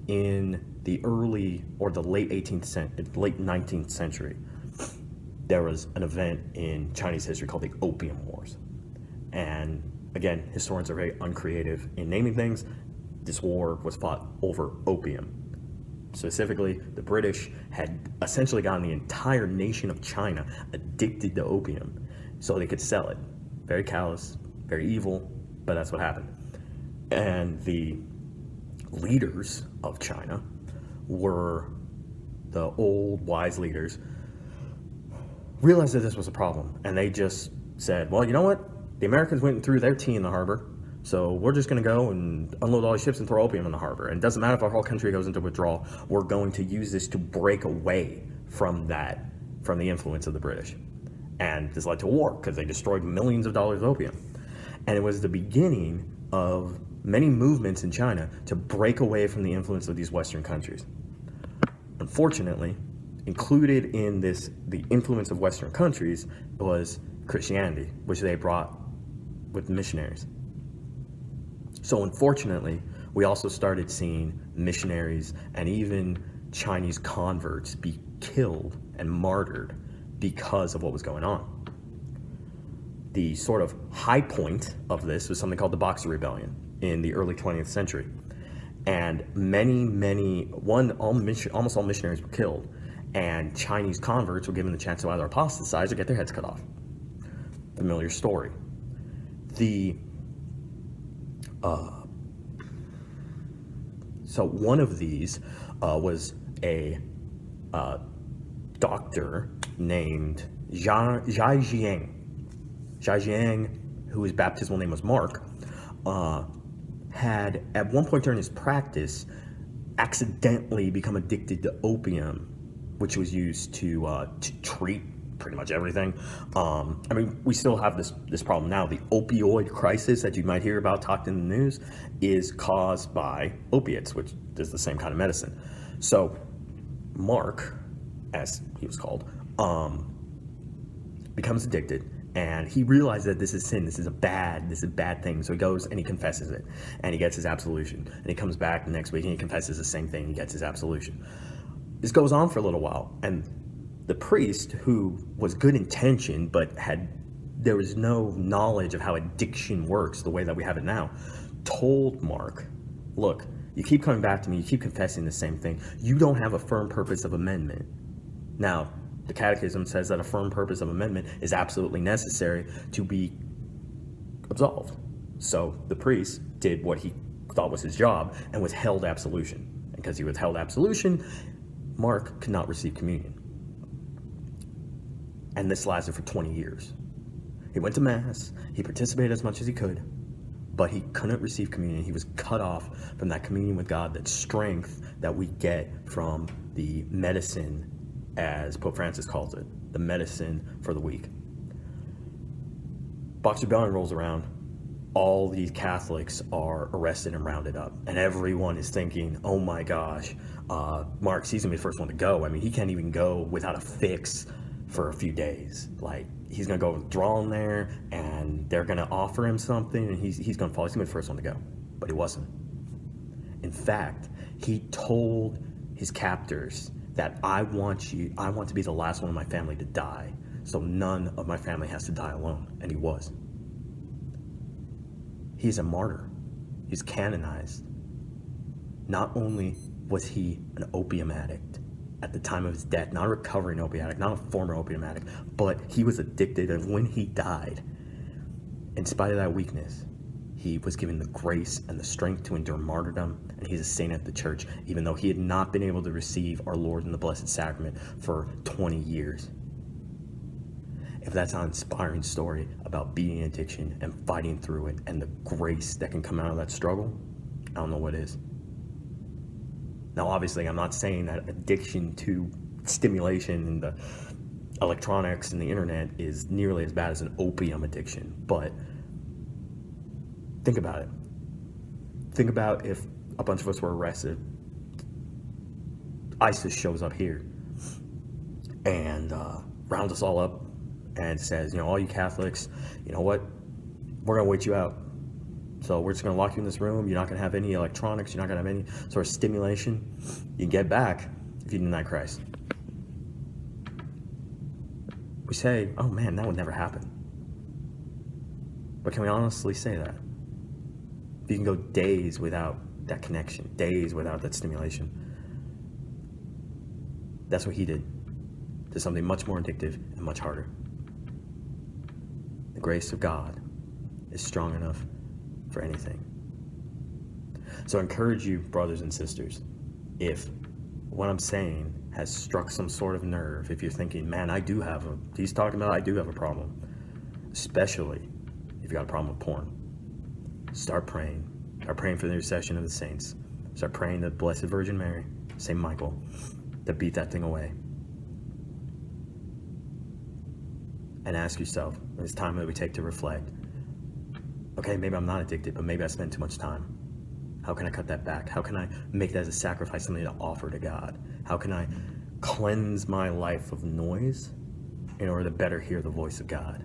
in the early or the late 19th century, there was an event in Chinese history called the Opium Wars. And again, historians are very uncreative in naming things. This war was fought over opium. Specifically, the British had essentially gotten the entire nation of China addicted to opium so they could sell it. Very callous, very evil, but that's what happened. And the leaders of China were the old wise leaders, realized that this was a problem, and they just said, well, you know what? The Americans went and threw their tea in the harbor, so we're just going to go and unload all these ships and throw opium in the harbor. And it doesn't matter if our whole country goes into withdrawal, we're going to use this to break away from the influence of the British. And this led to a war because they destroyed millions of dollars of opium. And it was the beginning of many movements in China to break away from the influence of these Western countries. Unfortunately, included in this, the influence of Western countries, was Christianity, which they brought with missionaries. So unfortunately, we also started seeing missionaries and even Chinese converts be killed and martyred because of what was going on. The sort of high point of this was something called the Boxer Rebellion in the early 20th century. And almost all missionaries were killed, and Chinese converts were given the chance to either apostatize or get their heads cut off. Familiar story. So one of these was a doctor named Zhai Jiang, whose baptismal name was Mark, had at one point during his practice accidentally become addicted to opium, which was used to treat pretty much everything. I mean, we still have this problem now. The opioid crisis that you might hear about talked in the news is caused by opiates, which is the same kind of medicine. So Mark, as he was called, becomes addicted, and he realizes that this is sin, this is a bad thing. So he goes and he confesses it, and he gets his absolution. And he comes back the next week and he confesses the same thing, he gets his absolution. This goes on for a little while, and the priest, who was good intentioned but there was no knowledge of how addiction works the way that we have it now, told Mark, look, you keep coming back to me, you keep confessing the same thing, you don't have a firm purpose of amendment. Now, the Catechism says that a firm purpose of amendment is absolutely necessary to be absolved. So the priest did what he thought was his job and withheld absolution. And because he withheld absolution, Mark could not receive communion. And this lasted for 20 years. He went to Mass, he participated as much as he could, but he couldn't receive communion. He was cut off from that communion with God, that strength that we get from the medicine, as Pope Francis calls it, the medicine for the weak. Boxer Rebellion rolls around, all these Catholics are arrested and rounded up, and everyone is thinking, oh my gosh, Mark's, he's gonna be the first one to go. I mean, he can't even go without a fix for a few days. Like, he's gonna go withdrawn there, and they're gonna offer him something, and he's gonna fall. He's gonna be the first one to go. But he wasn't. In fact, he told his captors that I want to be the last one of my family to die, so none of my family has to die alone. And he was. He's a martyr. He's canonized. Not only was he an opium addict at the time of his death, not a recovering opium addict, not a former opium addict, but he was addicted, and when he died, in spite of that weakness, he was given the grace and the strength to endure martyrdom, and he's a saint of the church, even though he had not been able to receive our Lord in the Blessed Sacrament for 20 years. If that's not an inspiring story about beating addiction and fighting through it, and the grace that can come out of that struggle, I don't know what is. Now, obviously, I'm not saying that addiction to stimulation and the electronics and the internet is nearly as bad as an opium addiction, but think about it. Think about if a bunch of us were arrested, ISIS shows up here and rounds us all up and says, all you Catholics, you know what? We're going to wait you out. So we're just going to lock you in this room. You're not going to have any electronics. You're not going to have any sort of stimulation. You get back if you deny Christ. We say, oh man, that would never happen. But can we honestly say that? If you can go days without that connection, days without that stimulation, that's what he did to something much more addictive and much harder. The grace of God is strong enough for anything. So I encourage you, brothers and sisters, if what I'm saying has struck some sort of nerve, if you're thinking, man, he's talking about I do have a problem, especially if you got a problem with porn, start praying. Start praying for the intercession of the saints. Start praying to the Blessed Virgin Mary, St. Michael, to beat that thing away. And ask yourself, it's time that we take to reflect, okay, maybe I'm not addicted, but maybe I spend too much time. How can I cut that back? How can I make that as a sacrifice, something to offer to God? How can I cleanse my life of noise in order to better hear the voice of God?